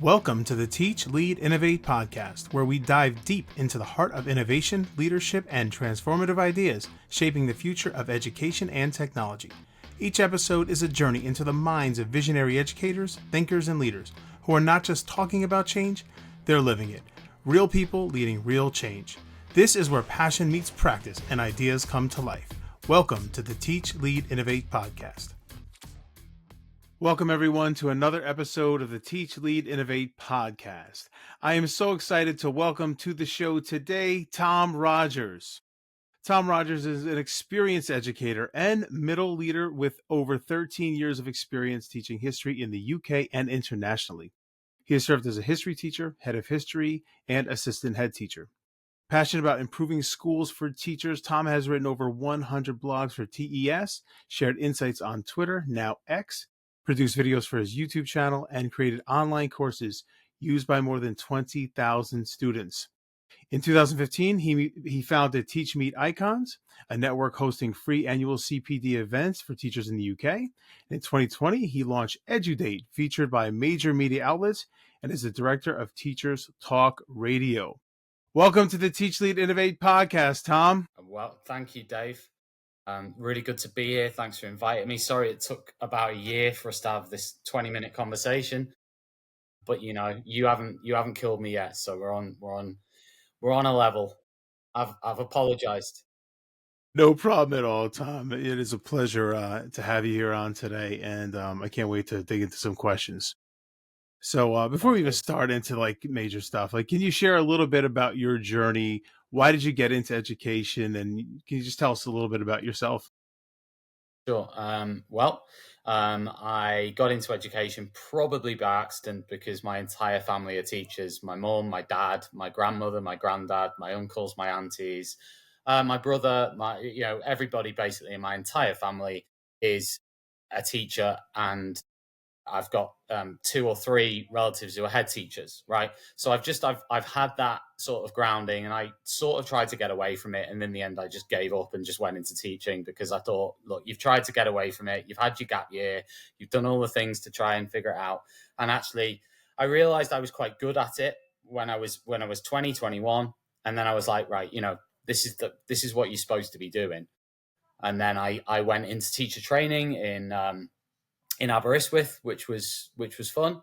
Welcome to the Teach, Lead, Innovate podcast, where we dive deep into the heart of innovation, leadership, and transformative ideas shaping the future of education and technology. Each episode is a journey into the minds of visionary educators, thinkers, and leaders who are not just talking about change, they're living it. Real people leading real change. This is where passion meets practice and ideas come to life. Welcome to the Teach, Lead, Innovate podcast. Welcome, everyone, to another episode of the Teach, Lead, Innovate podcast. I am so excited to welcome to the show today, Tom Rogers. Tom Rogers is an experienced educator and middle leader with over 13 years of experience teaching history in the UK and internationally. He has served as a history teacher, head of history, and assistant head teacher. Passionate about improving schools for teachers, Tom has written over 100 blogs for TES, shared insights on Twitter, now X, produced videos for his YouTube channel, and created online courses used by more than 20,000 students. In 2015, he founded Teach Meet Icons, a network hosting free annual CPD events for teachers in the UK. In 2020, he launched EduDate, featured by major media outlets, and is the director of Teachers Talk Radio. Welcome to the Teach, Lead, Innovate podcast, Tom. Well, thank you, Dave. Really good to be here. Thanks for inviting me. Sorry it took about a year for us to have this 20-minute conversation, but you haven't killed me yet, so we're on a level. I've apologized. No problem at all, Tom. It is a pleasure to have you here on today, and I can't wait to dig into some questions. So before we even start into major stuff, can you share a little bit about your journey? Why did you get into education, and can you just tell us a little bit about yourself? Sure. I got into education probably by accident because my entire family are teachers. My mum, my dad, my grandmother, my granddad, my uncles, my aunties, my brother, everybody basically in my entire family is a teacher, and I've got two or three relatives who are head teachers, right? So I've had that sort of grounding, and I sort of tried to get away from it, and in the end, I just gave up and just went into teaching because I thought, look, you've tried to get away from it, you've had your gap year, you've done all the things to try and figure it out, and actually, I realized I was quite good at it when I was 20, 21, and then I was like, right, this is what you're supposed to be doing, and then I went into teacher training in Aberystwyth, which was fun.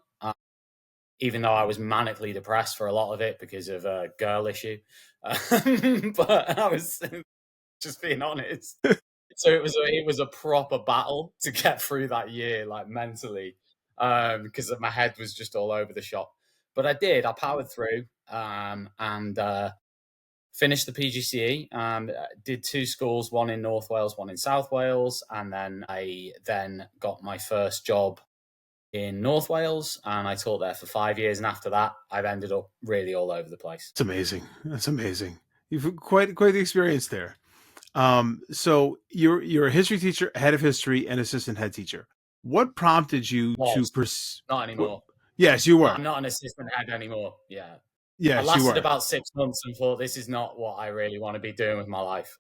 Even though I was manically depressed for a lot of it because of a girl issue, but I was just being honest. So it was a proper battle to get through that year, like mentally, because my head was just all over the shop. But I did. I powered through, and finished the PGCE. Did two schools, one in North Wales, one in South Wales, and then I got my first job in North Wales, and I taught there for 5 years. And after that, I've ended up really all over the place. It's amazing. That's amazing. You've quite the experience there. So you're a history teacher, head of history, and assistant head teacher. What prompted you to pursue? Not anymore. Yes, you were. I'm not an assistant head anymore. Yeah. Yes, I lasted you were. about 6 months and thought, this is not what I really want to be doing with my life.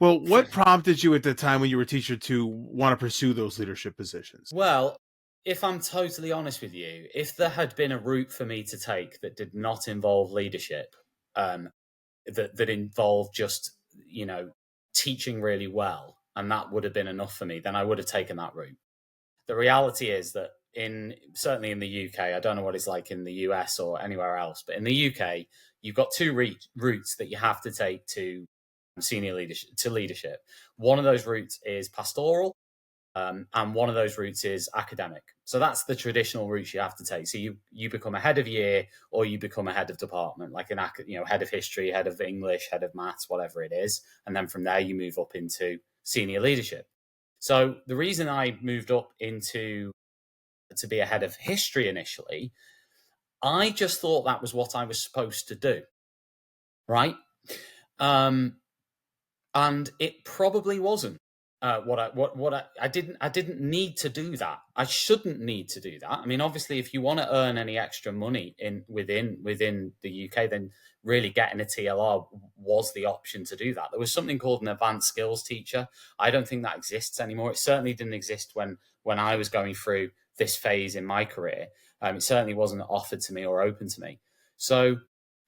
Well, what prompted you at the time when you were a teacher to want to pursue those leadership positions? Well, if I'm totally honest with you, if there had been a route for me to take that did not involve leadership, that involved just, teaching really well, and that would have been enough for me, then I would have taken that route. The reality is that certainly in the UK, I don't know what it's like in the US or anywhere else, but in the UK, you've got two routes that you have to take to senior leadership. One of those routes is pastoral, and one of those routes is academic. So that's the traditional route you have to take. So you become a head of year, or you become a head of department, like head of history, head of English, head of maths, whatever it is. And then from there, you move up into senior leadership. So the reason I moved up to be a head of history initially, I just thought that was what I was supposed to do, right? And it probably wasn't. I didn't need to do that. I shouldn't need to do that. I mean, obviously, if you want to earn any extra money within the UK, then really getting a TLR was the option to do that. There was something called an advanced skills teacher. I don't think that exists anymore. It certainly didn't exist when I was going through this phase in my career. It certainly wasn't offered to me or open to me. So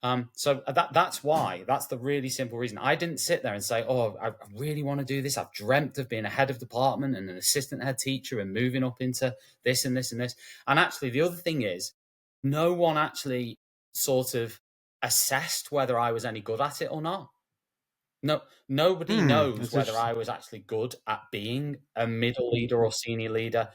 that's why. That's the really simple reason. I didn't sit there and say, "Oh, I really want to do this. I've dreamt of being a head of department and an assistant head teacher and moving up into this and this and this." And actually, the other thing is, no one actually sort of assessed whether I was any good at it or not. No, nobody knows That's whether interesting. I was actually good at being a middle leader or senior leader.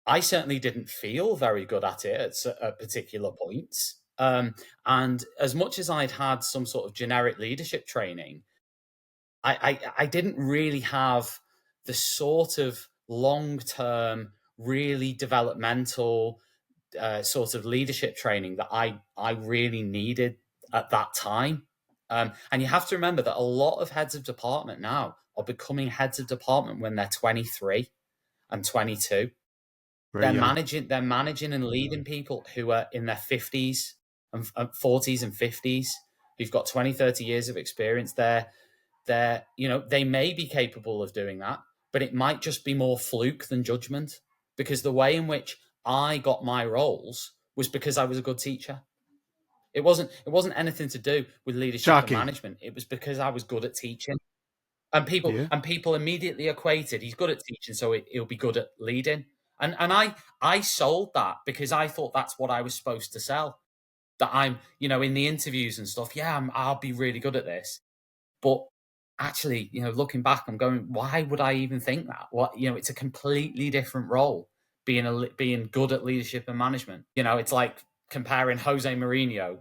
I certainly didn't feel very good at it at particular points. And as much as I'd had some sort of generic leadership training, I didn't really have the sort of long term, really developmental sort of leadership training that I really needed at that time. And you have to remember that a lot of heads of department now are becoming heads of department when they're 23 and 22. Very young. They're managing and leading people who are in their 50s and 40s and 50s, who've got 20, 30 years of experience. They may be capable of doing that, but it might just be more fluke than judgment, because the way in which I got my roles was because I was a good teacher. It wasn't anything to do with leadership and Shocking. management. It was because I was good at teaching. And people immediately equated, he's good at teaching, so he'll be good at leading. And I sold that because I thought that's what I was supposed to sell. That I'm, in the interviews and stuff, yeah, I'll be really good at this. But actually, looking back, I'm going, why would I even think that? It's a completely different role, being good at leadership and management. It's like comparing Jose Mourinho,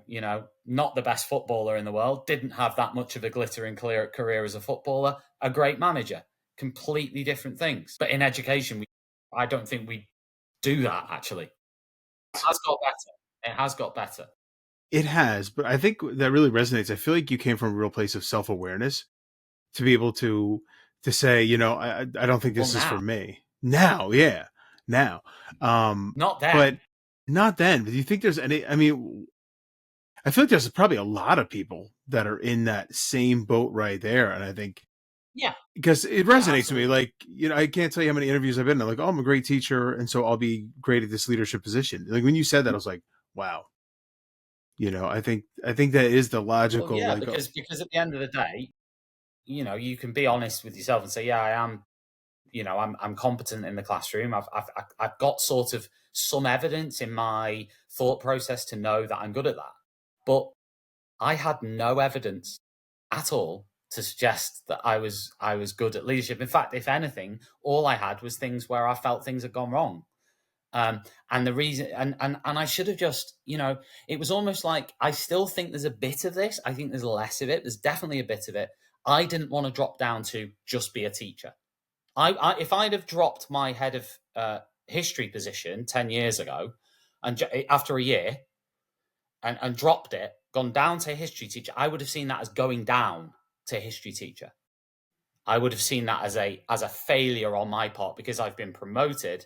not the best footballer in the world, didn't have that much of a glittering career as a footballer, a great manager, completely different things. But in education, I don't think we do that, actually. It has got better. It has got better. It has, but I think that really resonates. I feel like you came from a real place of self awareness to be able to say, I don't think Well, this is for now, me. Now, yeah, now, not but then. not then. Do you think there's any? I mean, I feel like there's probably a lot of people that are in that same boat right there, and I think Yeah, because it yeah, resonates with me. absolutely. Like, I can't tell you how many interviews I've been in. I'm like, oh, I'm a great teacher, and so I'll be great at this leadership position. Like when you said that, I was like, wow. I think that is the Well, logical yeah, like. because at the end of the day, you can be honest with yourself and say, yeah, I am. I'm competent in the classroom. I've got sort of some evidence in my thought process to know that I'm good at that. But I had no evidence at all to suggest that I was good at leadership. In fact, if anything, all I had was things where I felt things had gone wrong. And the reason, and I should have just, it was almost like, I still think there's a bit of this. I think there's less of it. There's definitely a bit of it. I didn't want to drop down to just be a teacher. If I'd have dropped my head of history position 10 years ago, and after a year, and dropped it, gone down to history teacher, I would have seen that as going down to history teacher. I would have seen that as a failure on my part, because I've been promoted,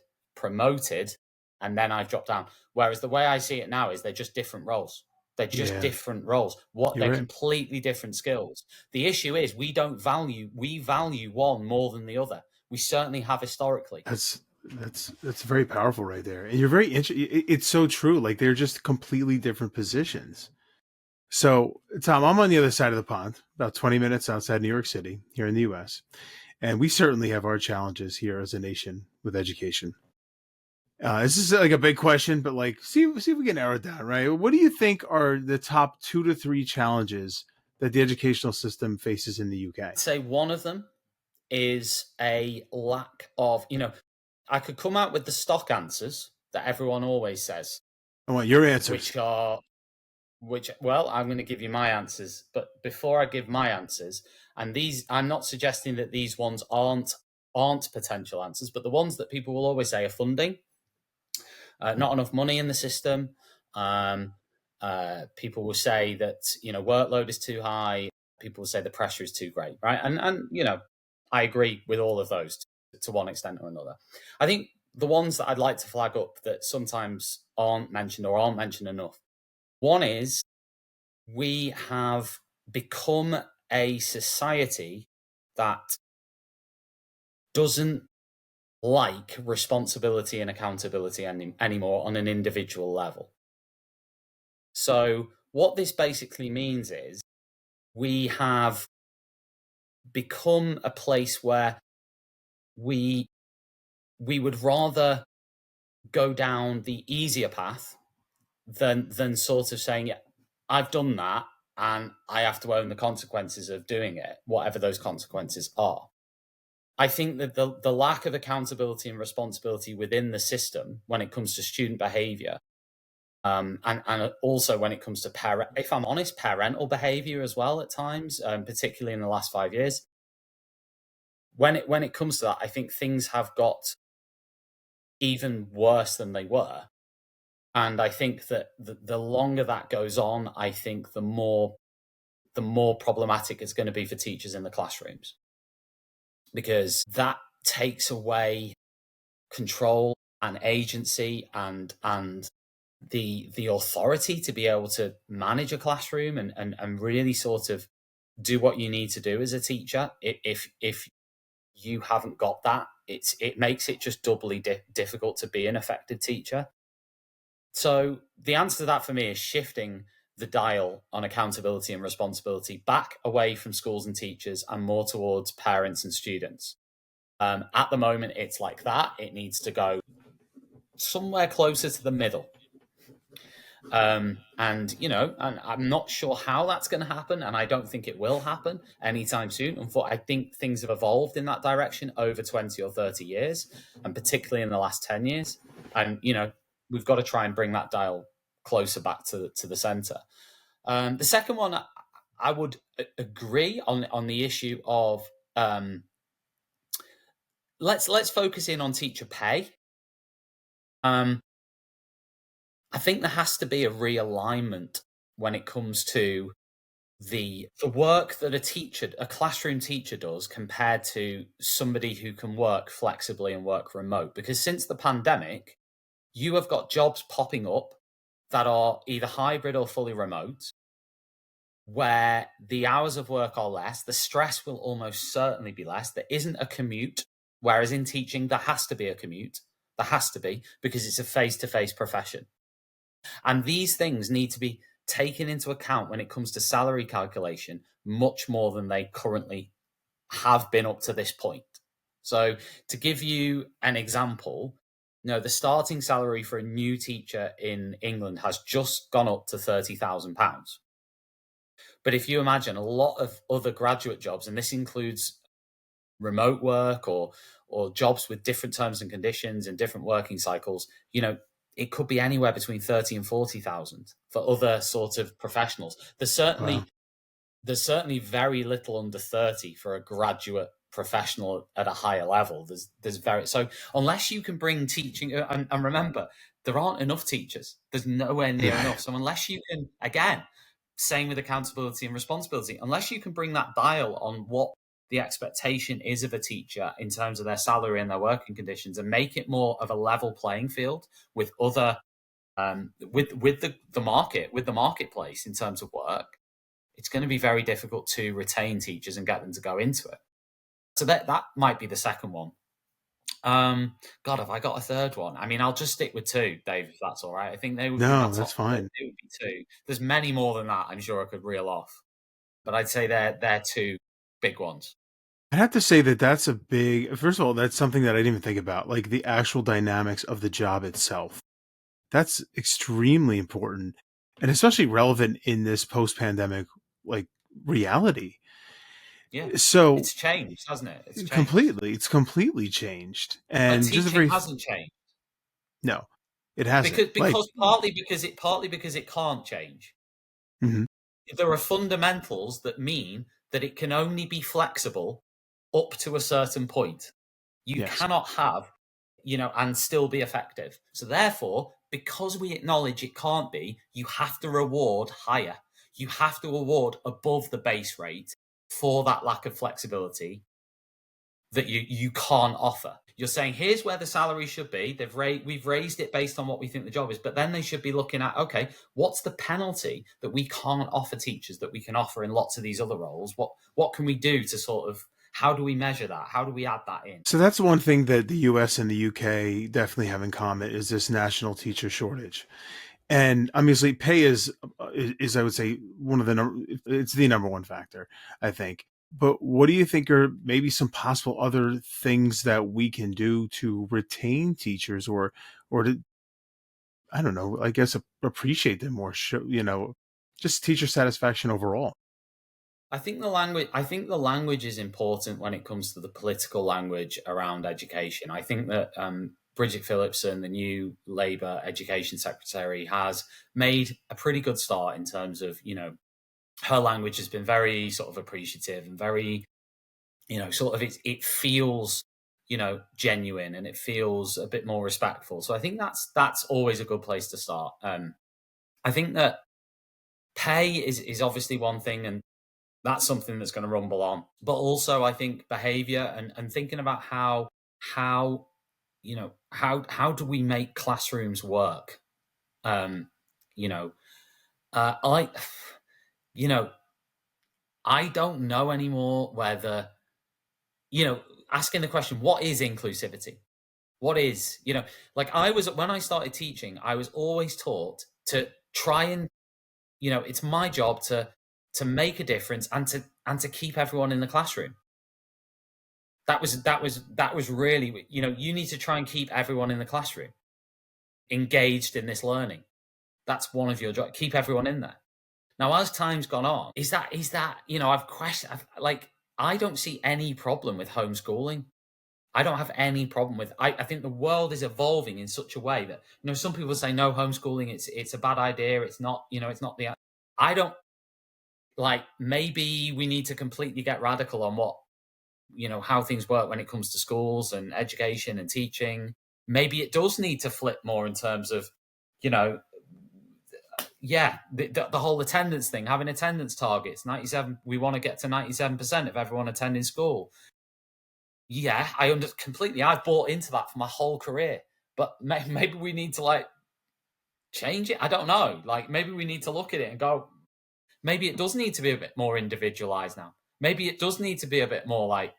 and then I've dropped down. Whereas the way I see it now is they're just different roles. They're just Yeah, different roles. They're you're right. completely different skills. The issue is we value one more than the other. We certainly have historically. That's very powerful right there, and you're very it's so true. Like they're just completely different positions. So, Tom, I'm on the other side of the pond, about 20 minutes outside New York City, here in the U.S., and we certainly have our challenges here as a nation with education. This is like a big question, but like, see if we can narrow it down, right? What do you think are the top 2 to 3 challenges that the educational system faces in the UK? I'd say one of them is a lack of, I could come out with the stock answers that everyone always says, I want your answers. which are well, I'm going to give you my answers, but before I give my answers, and these, I'm not suggesting that these ones aren't potential answers, but the ones that people will always say are funding, not enough money in the system. Um, People will say that workload is too high. People will say the pressure is too great, right? And I agree with all of those to one extent or another. I think the ones that I'd like to flag up that sometimes aren't mentioned or aren't mentioned enough. One is, we have become a society that doesn't like responsibility and accountability anymore on an individual level. So what this basically means is we have become a place where we would rather go down the easier path than sort of saying, yeah, I've done that and I have to own the consequences of doing it, whatever those consequences are. I think that the lack of accountability and responsibility within the system when it comes to student behavior, and also when it comes to if I'm honest, parental behavior as well at times, particularly in the last 5 years. When it comes to that, I think things have got even worse than they were. And I think that the longer that goes on, I think the more problematic it's going to be for teachers in the classrooms, because that takes away control and agency and the authority to be able to manage a classroom and really sort of do what you need to do as a teacher. If you haven't got that, it makes it just doubly difficult to be an effective teacher. So the answer to that for me is shifting the dial on accountability and responsibility back away from schools and teachers and more towards parents and students. At the moment, it's like that. It needs to go somewhere closer to the middle. And I'm not sure how that's going to happen, and I don't think it will happen anytime soon. I think things have evolved in that direction over 20 or 30 years, and particularly in the last 10 years. And, we've got to try and bring that dial closer back to the center. The second one, I would agree on the issue of let's focus in on teacher pay. I think there has to be a realignment when it comes to the work that a classroom teacher does compared to somebody who can work flexibly and work remote. Because since the pandemic, you have got jobs popping up that are either hybrid or fully remote, where the hours of work are less, the stress will almost certainly be less. There isn't a commute, whereas in teaching, there has to be a commute. There has to be, because it's a face-to-face profession. And these things need to be taken into account when it comes to salary calculation much more than they currently have been up to this point. So to give you an example, the starting salary for a new teacher in England has just gone up to £30,000. But if you imagine a lot of other graduate jobs, and this includes remote work or jobs with different terms and conditions and different working cycles, it could be anywhere between 30 and 40,000 for other sort of professionals. There's certainly very little under 30 for a graduate professional at a higher level. So unless you can bring teaching, and remember, there aren't enough teachers. There's nowhere near enough. So unless you can, again, same with accountability and responsibility, unless you can bring that dial on what the expectation is of a teacher in terms of their salary and their working conditions, and make it more of a level playing field with other with the marketplace in terms of work, it's going to be very difficult to retain teachers and get them to go into it. So that might be the second one. God, have I got a third one? I mean, I'll just stick with two, Dave, if that's all right. I think they would be that's fine. It would be two. There's many more than that, I'm sure I could reel off, but I'd say they're two big ones. I'd have to say that that's a big, first of all, that's something that I didn't even think about, like the actual dynamics of the job itself. That's extremely important, and especially relevant in this post-pandemic, like, reality. Yeah. So it's changed, hasn't it? It's changed. Completely. It's completely changed. And but teaching hasn't changed. No, it hasn't. Partly because it can't change. Mm-hmm. There are fundamentals that mean that it can only be flexible up to a certain point. You cannot have, and still be effective. So therefore, because we acknowledge it can't be, you have to reward higher. You have to award above the base rate for that lack of flexibility that you can't offer. You're saying, here's where the salary should be. We've raised it based on what we think the job is, but then they should be looking at, okay, what's the penalty that we can't offer teachers that we can offer in lots of these other roles? What can we do to sort of How do we measure that? How do we add that in? So that's one thing that the US and the UK definitely have in common is this national teacher shortage. And obviously pay is I would say one of it's the number one factor, I think. But what do you think are maybe some possible other things that we can do to retain teachers or to, I don't know, I guess appreciate them more, just teacher satisfaction overall. I think the language is important when it comes to the political language around education. I think that Bridget Phillipson, the new Labour Education Secretary, has made a pretty good start in terms of, her language has been very sort of appreciative and very, sort of it feels, genuine, and it feels a bit more respectful. So I think that's always a good place to start. I think that pay is obviously one thing, and that's something that's going to rumble on. But also, I think behavior and thinking about how how do we make classrooms work? Um, you know, I you know I don't know anymore whether asking the question, what is inclusivity? What is like I was when I started teaching, I was always taught to try and it's my job to make a difference and to keep everyone in the classroom. That was really, you need to try and keep everyone in the classroom engaged in this learning. That's one of your jobs. Keep everyone in there. Now, as time's gone on, is that I've questioned. I don't see any problem with homeschooling. I don't have any problem with. I think the world is evolving in such a way that some people say no, homeschooling it's a bad idea. It's not it's not the. I don't like. Maybe we need to completely get radical on what how things work when it comes to schools and education and teaching. Maybe it does need to flip more in terms of you know yeah, the whole attendance thing, having attendance targets. 97, we want to get to 97% of everyone attending school. Yeah, completely. I've bought into that for my whole career, but maybe we need to change it. I don't know. Maybe we need to look at it and go, maybe it does need to be a bit more individualized now. Maybe it does need to be a bit more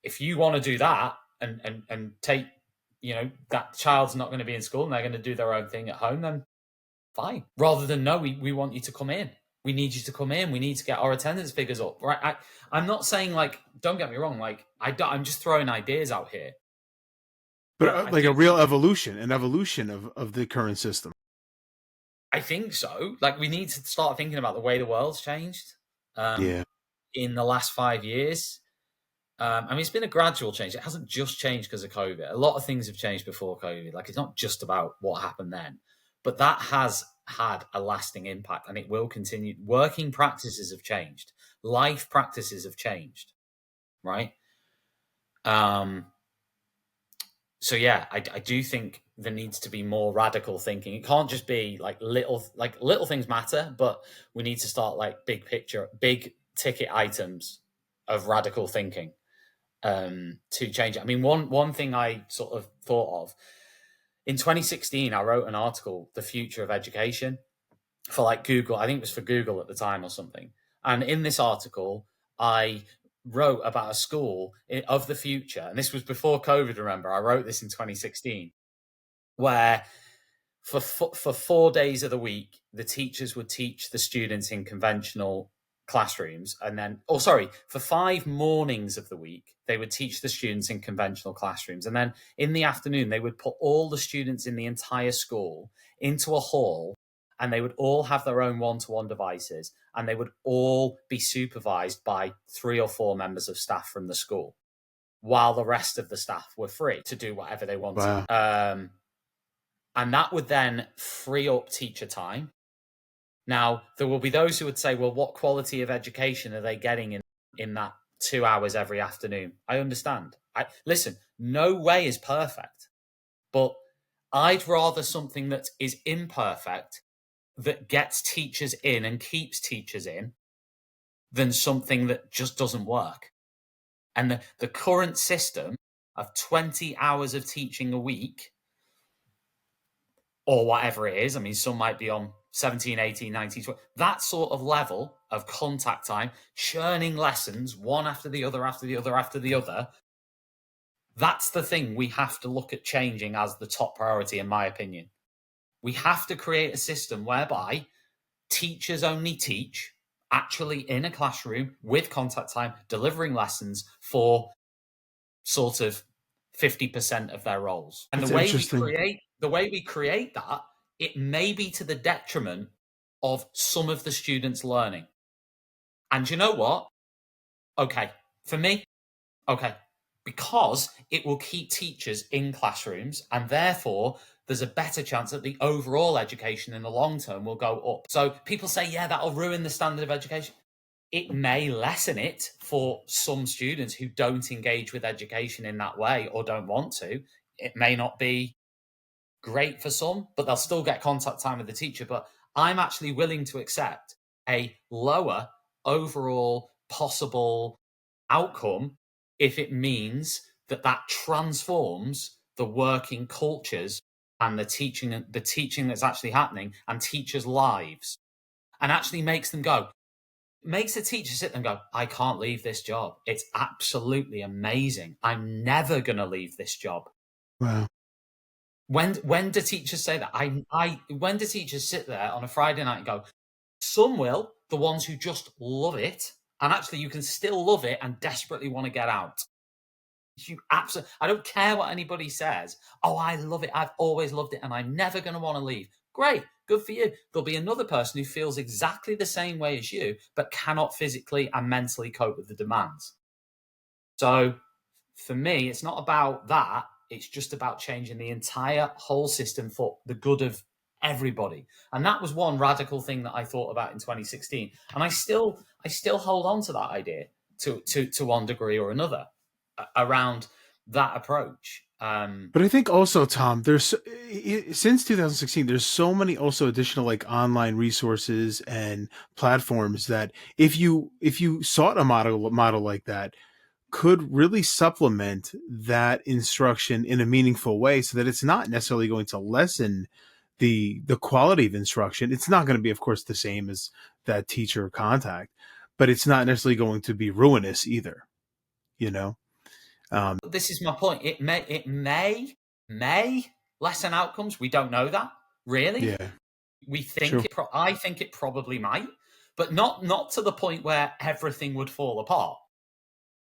if you want to do that and take, that child's not going to be in school and they're going to do their own thing at home, then fine. Rather than no, we want you to come in. We need you to come in. We need to get our attendance figures up. Right? I'm not saying don't get me wrong. I'm just throwing ideas out here. But a real evolution, an evolution of the current system. I think so. We need to start thinking about the way the world's changed. In the last 5 years. It's been a gradual change. It hasn't just changed because of COVID. A lot of things have changed before COVID. It's not just about what happened then, but that has had a lasting impact, and it will continue. Working practices have changed. Life practices have changed, right? So yeah, I do think there needs to be more radical thinking. It can't just be little things matter, but we need to start big picture, big ticket items of radical thinking to change it. One thing I sort of thought of in 2016, I wrote an article, "The Future of Education," for Google. I think it was for Google at the time or something. And in this article, I wrote about a school of the future, and this was before COVID. Remember, I wrote this in 2016, where for 4 days of the week, the teachers would teach the students in conventional classrooms, and then for 5 mornings of the week they would teach the students in conventional classrooms, and then in the afternoon they would put all the students in the entire school into a hall, and they would all have their own one-to-one devices, and they would all be supervised by 3 or 4 members of staff from the school, while the rest of the staff were free to do whatever they wanted. Wow. And that would then free up teacher time. Now, there will be those who would say, well, what quality of education are they getting in that 2 hours every afternoon? I understand. Listen, no way is perfect, but I'd rather something that is imperfect that gets teachers in and keeps teachers in than something that just doesn't work. And the current system of 20 hours of teaching a week or whatever it is. I mean, some might be on 17, 18, 19, 20. That sort of level of contact time, churning lessons, one after the other, after the other, after the other. That's the thing we have to look at changing as the top priority, in my opinion. We have to create a system whereby teachers only teach actually in a classroom with contact time, delivering lessons for sort of 50% of their roles. And That's the way interesting. we create that, it may be to the detriment of some of the students learning. And you know what? Okay, for me, okay, because it will keep teachers in classrooms, and therefore there's a better chance that the overall education in the long term will go up. So people say, yeah, that'll ruin the standard of education. It may lessen it for some students who don't engage with education in that way or don't want to. It may not be great for some, but they'll still get contact time with the teacher. But I'm actually willing to accept a lower overall possible outcome if it means that that transforms the working cultures and the teaching that's actually happening and teachers' lives, and actually makes a teacher sit there and go, I can't leave this job. It's absolutely amazing. I'm never going to leave this job. Wow. When do teachers say that? When do teachers sit there on a Friday night and go, some will, the ones who just love it, and actually you can still love it and desperately want to get out. I don't care what anybody says. Oh, I love it. I've always loved it and I'm never going to want to leave. Great. Good for you. There'll be another person who feels exactly the same way as you, but cannot physically and mentally cope with the demands. So for me, it's not about that. It's just about changing the entire whole system for the good of everybody. And that was one radical thing that I thought about in 2016. And I still hold on to that idea to one degree or another around that approach. But I think also, Tom, since 2016, there's so many also additional like online resources and platforms that if you sought a model like that, could really supplement that instruction in a meaningful way, so that it's not necessarily going to lessen the quality of instruction. It's not going to be, of course, the same as that teacher contact, but it's not necessarily going to be ruinous either. You know. This is my point. It may lessen outcomes. We don't know that really. Yeah. We think True. I think it probably might, but not to the point where everything would fall apart.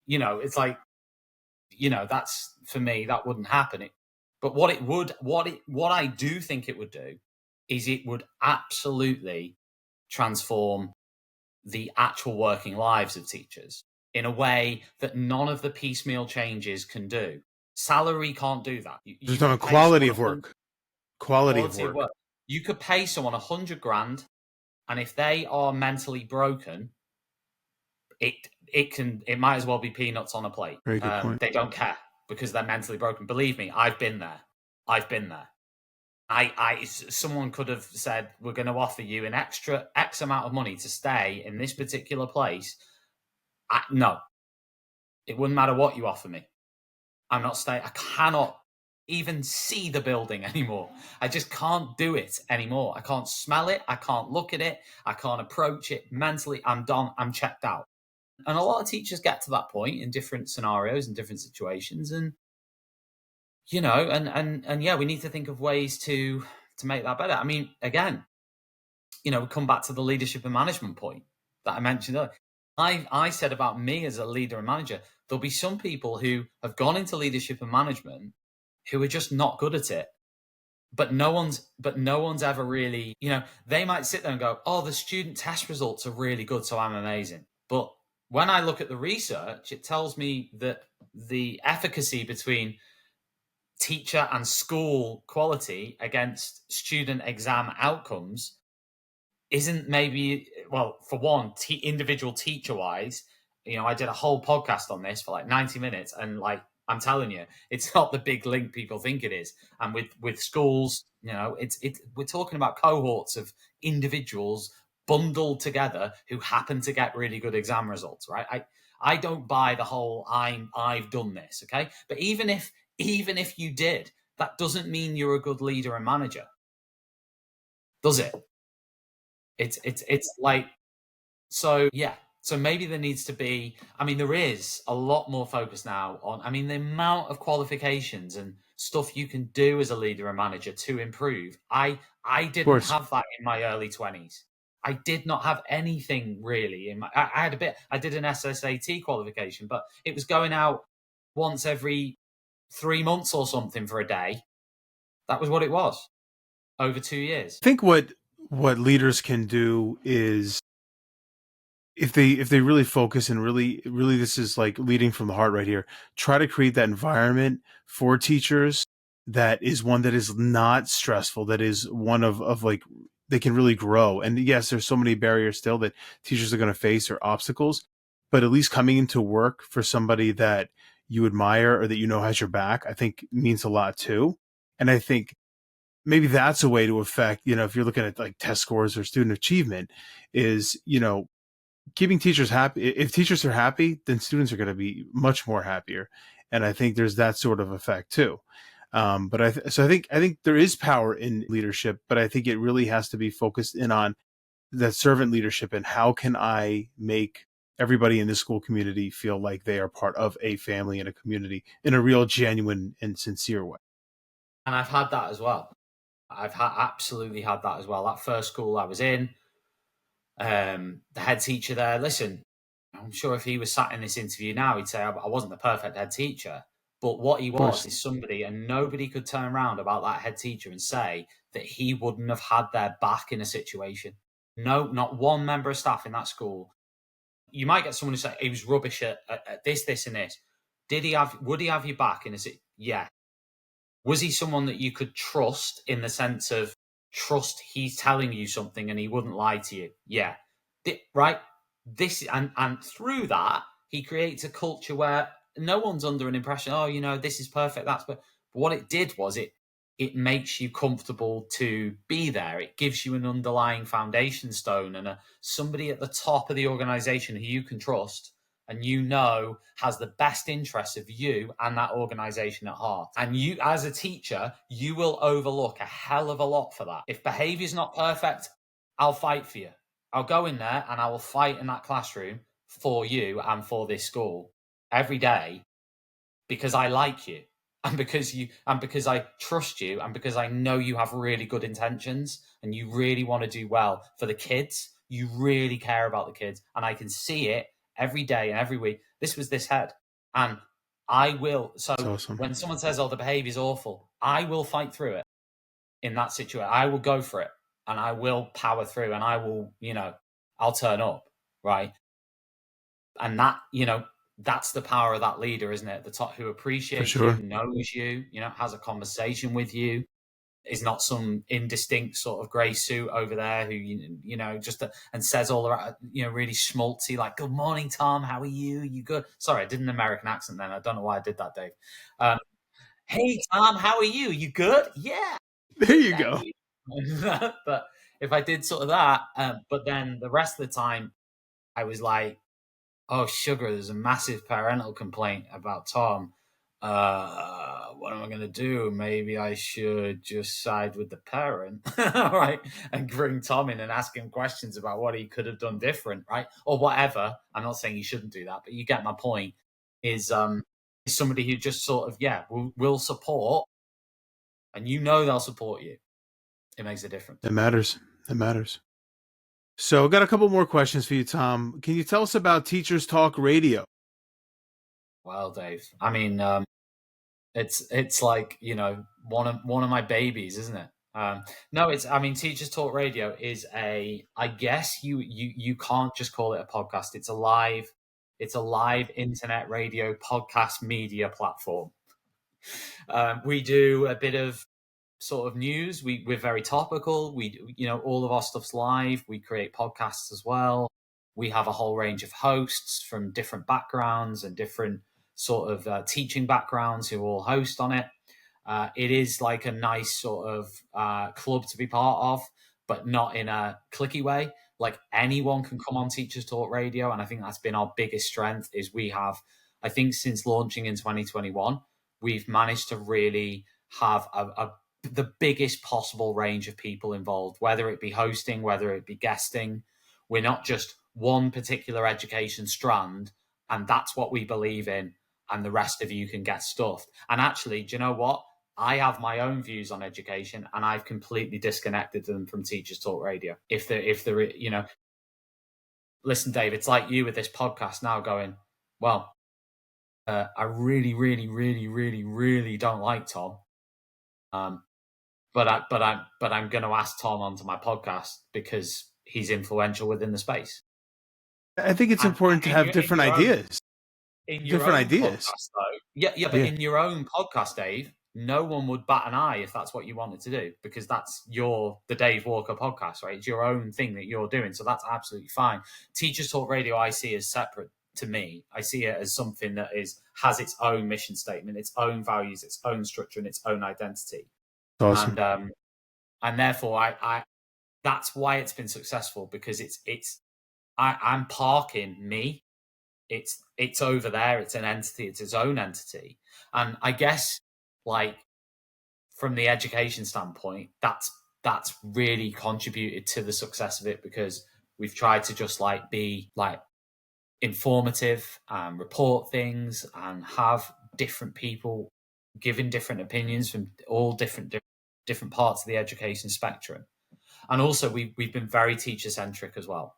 It's like, that's, for me, that wouldn't happen. But what I do think it would do is it would absolutely transform the actual working lives of teachers in a way that none of the piecemeal changes can do. Salary can't do that. You Just on could pay quality someone of work. Quality of quality of work. work. You could pay someone 100 grand, and if they are mentally broken, it might as well be peanuts on a plate. Very good point. They don't care because they're mentally broken. Believe me, I've been there. Someone could have said, we're going to offer you an extra X amount of money to stay in this particular place. No, it wouldn't matter what you offer me. I'm not staying. I cannot even see the building anymore. I just can't do it anymore. I can't smell it. I can't look at it. I can't approach it mentally. I'm done. I'm checked out. And a lot of teachers get to that point in different scenarios and different situations. And, and yeah, we need to think of ways to make that better. I mean, again, we come back to the leadership and management point that I mentioned earlier. I said about me as a leader and manager, there'll be some people who have gone into leadership and management who are just not good at it. But no one's ever really, they might sit there and go, oh, the student test results are really good, so I'm amazing. But when I look at the research, it tells me that the efficacy between teacher and school quality against student exam outcomes isn't maybe, well, for one, individual teacher wise, I did a whole podcast on this for like 90 minutes, and like, I'm telling you, it's not the big link people think it is. And with schools, we're talking about cohorts of individuals bundled together who happen to get really good exam results, right? I don't buy the whole I've done this, okay? But even if you did, that doesn't mean you're a good leader and manager. does it? It's like, so yeah. So maybe there needs to be, I mean, there is a lot more focus now on, I mean, the amount of qualifications and stuff you can do as a leader and manager to improve. I Of didn't course. have that in my early 20s. I did not have anything really in my, I had a bit, I did an SSAT qualification, but it was going out once every 3 months or something for a day. That was what it was over 2 years. I think what leaders can do is, if they really focus and really this is like leading from the heart right here, try to create that environment for teachers that is one that is not stressful, that is one of like they can really grow. And yes, there's so many barriers still that teachers are going to face, or obstacles, but at least coming into work for somebody that you admire or that you know has your back, I think means a lot too. And I think maybe that's a way to affect, if you're looking at like test scores or student achievement, is, keeping teachers happy. If teachers are happy, then students are going to be much more happier. And I think there's that sort of effect too. But I think there is power in leadership, but I think it really has to be focused in on that servant leadership, and how can I make everybody in the school community feel like they are part of a family and a community in a real, genuine, and sincere way. And I've had that as well. Absolutely had that as well. That first school I was in, the head teacher there, listen, I'm sure if he was sat in this interview now, he'd say I wasn't the perfect head teacher. But what he Of course. was is somebody, and nobody could turn around about that head teacher and say that he wouldn't have had their back in a situation. No, not one member of staff in that school. You might get someone who say he was rubbish at this, and this. Would he have your back in a situation? Yeah. Was he someone that you could trust, in the sense of trust he's telling you something and he wouldn't lie to you? Yeah. Right? This, and through that, he creates a culture where no one's under an impression, oh, this is perfect, that's, but what it did was it makes you comfortable to be there. It gives you an underlying foundation stone, and somebody at the top of the organization who you can trust and has the best interests of you and that organization at heart. And you, as a teacher, you will overlook a hell of a lot for that. If behavior's not perfect, I'll fight for you. I'll go in there and I will fight in that classroom for you and for this school every day, because I like you, and because I trust you, and because I know you have really good intentions and you really want to do well for the kids. You really care about the kids, and I can see it every day and every week. This was this head, and I will. So It's awesome. when someone says, "Oh, the behavior is awful," I will fight through it in that situation. I will go for it, and I will power through, and I will, I'll turn up, right? And that's the power of that leader, isn't it? The top, who For appreciates you, sure. knows you, has a conversation with you, is not some indistinct sort of grey suit over there who, just and says all the right, really schmaltzy, like, "Good morning, Tom. How are you? You good?" Sorry, I did an American accent then. I don't know why I did that, Dave. Hey, Tom, how are you? You good? Yeah, There good, you thank go. you. But if I did sort of that, but then the rest of the time, I was like, "Oh, sugar, there's a massive parental complaint about Tom. What am I going to do? Maybe I should just side with the parent," right? And bring Tom in and ask him questions about what he could have done different, right? Or whatever. I'm not saying you shouldn't do that, but you get my point. Is somebody who just sort of, will support, and they'll support you. It makes a difference. It matters. It matters. So, I've got a couple more questions for you, Tom. Can you tell us about Teachers Talk Radio? Well, Dave, I mean, it's like, one of my babies, isn't it? No, Teachers Talk Radio is I guess you can't just call it a podcast. It's a live internet radio podcast media platform. We do a bit of sort of news. We're very topical. All of our stuff's live. We create podcasts as well. We have a whole range of hosts from different backgrounds and different sort of teaching backgrounds who all host on it. It is like a nice sort of club to be part of, but not in a clicky way. Like, anyone can come on Teachers Talk Radio, and I think that's been our biggest strength. Is we have, I think, since launching in 2021, we've managed to really have the biggest possible range of people involved, whether it be hosting, whether it be guesting. We're not just one particular education strand, and that's what we believe in, and the rest of you can get stuffed. And actually, do you know what? I have my own views on education, and I've completely disconnected them from Teachers Talk Radio. If they're, you know, listen, Dave, it's like you with this podcast now going, well, I really, really, really, really, really don't like Tom. But I'm going to ask Tom onto my podcast because he's influential within the space. I think it's important to have different ideas. In your own podcast, though, but in your own podcast, Dave, no one would bat an eye if that's what you wanted to do, because that's the Dave Walker podcast, right? It's your own thing that you're doing, so that's absolutely fine. Teachers Talk Radio, I see as separate to me. I see it as something that has its own mission statement, its own values, its own structure, and its own identity. Awesome. And therefore, I that's why it's been successful, because I'm parking me. It's over there. It's an entity. It's its own entity. And I guess, like, from the education standpoint, that's really contributed to the success of it, because we've tried to just be informative and report things and have different people giving different opinions from all different parts of the education spectrum. And also we've been very teacher centric as well.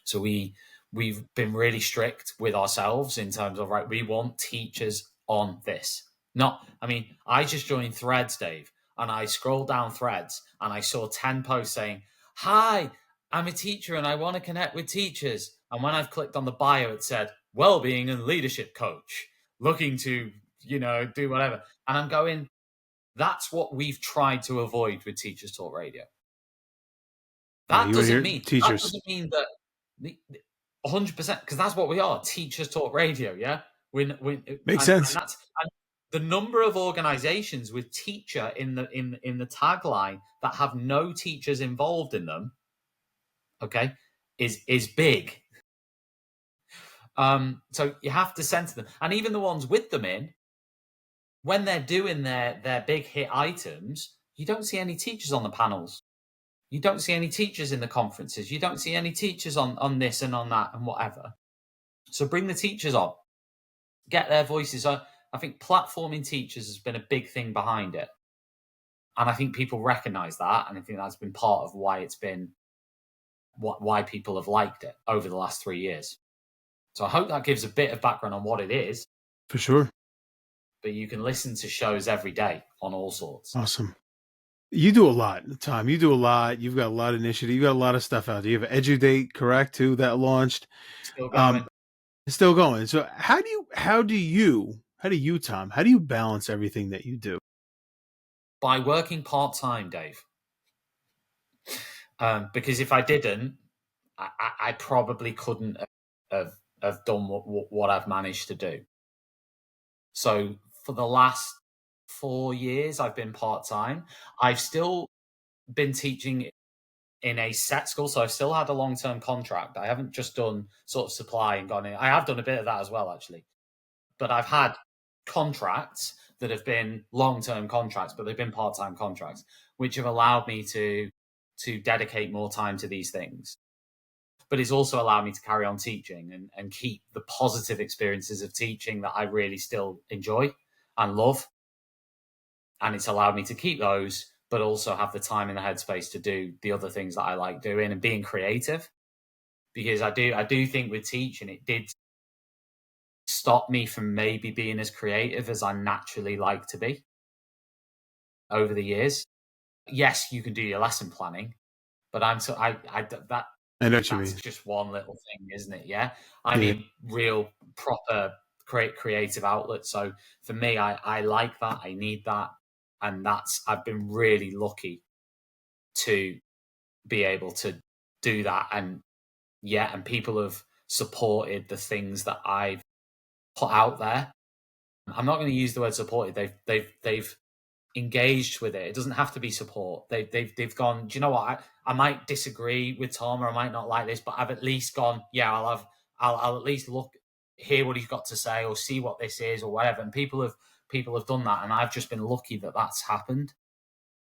So we've been really strict with ourselves in terms of, right, we want teachers on this. I just joined Threads, Dave, and I scrolled down Threads and I saw 10 posts saying, hi, I'm a teacher and I want to connect with teachers. And when I've clicked on the bio, it said, well-being and leadership coach, looking to, do whatever. And I'm going, that's what we've tried to avoid with Teachers Talk Radio. That doesn't mean that 100%, because that's what we are, Teachers Talk Radio. Yeah, makes sense. And the number of organizations with teacher in the tagline that have no teachers involved in them, okay, is big. So you have to center them, and even the ones with them in, when they're doing their big hit items, you don't see any teachers on the panels. You don't see any teachers in the conferences. You don't see any teachers on this and on that and whatever. So bring the teachers on. Get their voices on. I think platforming teachers has been a big thing behind it. And I think people recognize that. And I think that's been part of why it's been, why people have liked it over the last 3 years. So I hope that gives a bit of background on what it is. For sure. But you can listen to shows every day on all sorts. Awesome. You do a lot, Tom. You do a lot. You've got a lot of initiative. You got a lot of stuff out there. You have EduDate, correct, too, that launched. Still going. Still going. So how do you, Tom, how do you balance everything that you do? By working part-time, Dave. Because if I didn't, I probably couldn't have done what I've managed to do. So for the last 4 years, I've been part-time. I've still been teaching in a set school, so I've still had a long-term contract. I haven't just done sort of supply and gone in. I have done a bit of that as well, actually. But I've had contracts that have been long-term contracts, but they've been part-time contracts, which have allowed me to dedicate more time to these things. But it's also allowed me to carry on teaching and keep the positive experiences of teaching that I really still enjoy and love. And it's allowed me to keep those, but also have the time in the headspace to do the other things that I like doing and being creative. Because I do think with teaching, it did stop me from maybe being as creative as I naturally like to be over the years. Yes, you can do your lesson planning, but that's just one little thing, isn't it? Yeah. I mean, real proper creative outlet. So for me, I like that. I need that. And I've been really lucky to be able to do that. And people have supported the things that I've put out there. I'm not going to use the word supported. They've engaged with it. It doesn't have to be support. They've gone, do you know what? I might disagree with Tom, or I might not like this, but I've at least gone, I'll at least hear what he's got to say, or see what this is, or whatever. And people have done that, and I've just been lucky that that's happened.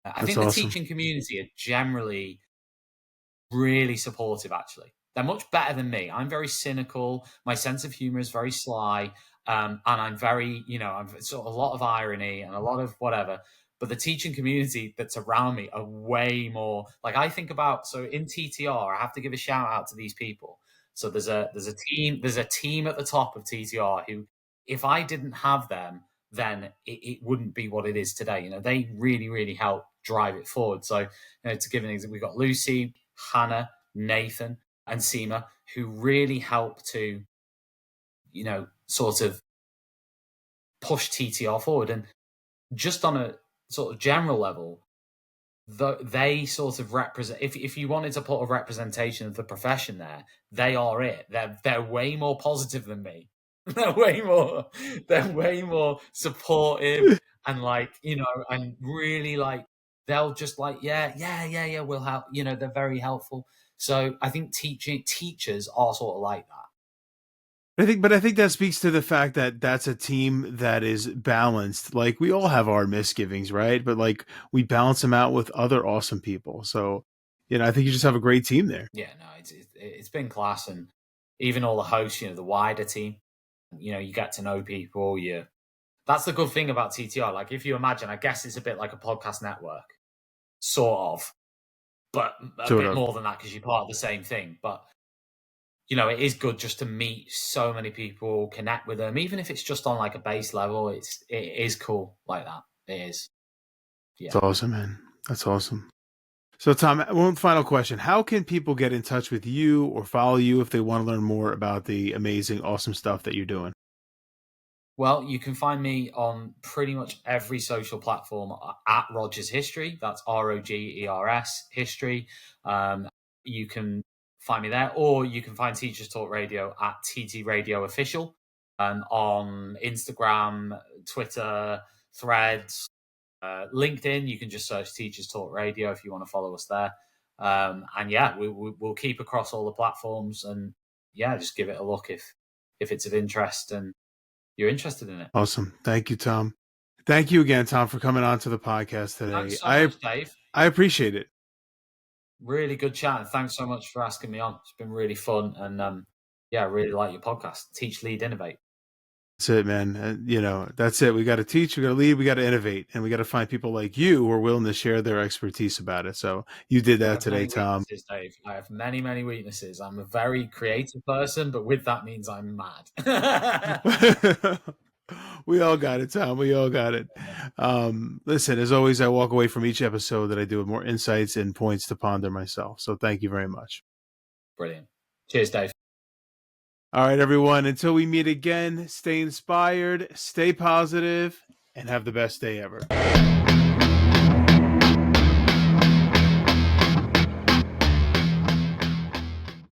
I That's think the awesome. teaching community are generally really supportive, actually. They're much better than me. I'm very cynical. My sense of humor is very sly. And I'm very, I've sort of a lot of irony and a lot of whatever. But the teaching community that's around me are way more like I think about. So in TTR, I have to give a shout out to these people. So there's a team at the top of TTR who, if I didn't have them, then it wouldn't be what it is today. They really, really help drive it forward. So, to give an example, we've got Lucy, Hannah, Nathan, and Seema, who really help to, sort of push TTR forward. And just on a sort of general level, they sort of represent. If you wanted to put a representation of the profession there, they are it. They're way more positive than me. They're way more supportive and and really they'll just yeah, we'll help. They're very helpful. So I think teachers are sort of like that. I think that speaks to the fact that that's a team that is balanced. Like we all have our misgivings, right? But like we balance them out with other awesome people. So, I think you just have a great team there. Yeah, no, it's been class, and even all the hosts, the wider team, you get to know people. That's the good thing about TTR. Like if you imagine, I guess it's a bit like a podcast network, sort of, but a Sort bit of. more than that because you're part of the same thing. But it is good just to meet so many people, connect with them, even if it's just on like a base level. It is cool like that. It is. It's Yeah. awesome, man. That's awesome. So, Tom, one final question. How can people get in touch with you or follow you if they want to learn more about the amazing, awesome stuff that you're doing? Well, you can find me on pretty much every social platform at Rogers History. That's ROGERS History. You can find me there, or you can find Teachers Talk Radio at TT Radio Official on Instagram, Twitter, Threads, LinkedIn. You can just search Teachers Talk Radio if you want to follow us there. And yeah, we'll keep across all the platforms, and yeah, just give it a look if it's of interest and you're interested in it. Awesome. Thank you, Tom. Thank you again, Tom, for coming on to the podcast today. Thanks so much, Dave. I appreciate it. Really good chat. And thanks so much for asking me on. It's been really fun. And yeah, I really like your podcast. Teach, Lead, Innovate. That's it, man. That's it. We got to teach, we got to lead, we got to innovate, and we got to find people like you who are willing to share their expertise about it. So you did I that have today, many Tom. weaknesses, Dave. I have many, many weaknesses. I'm a very creative person, but with that means I'm mad. We all got it, Tom. We all got it. Listen, as always, I walk away from each episode that I do with more insights and points to ponder myself. So thank you very much. Brilliant. Cheers, Dave. All right, everyone. Until we meet again, stay inspired, stay positive, and have the best day ever.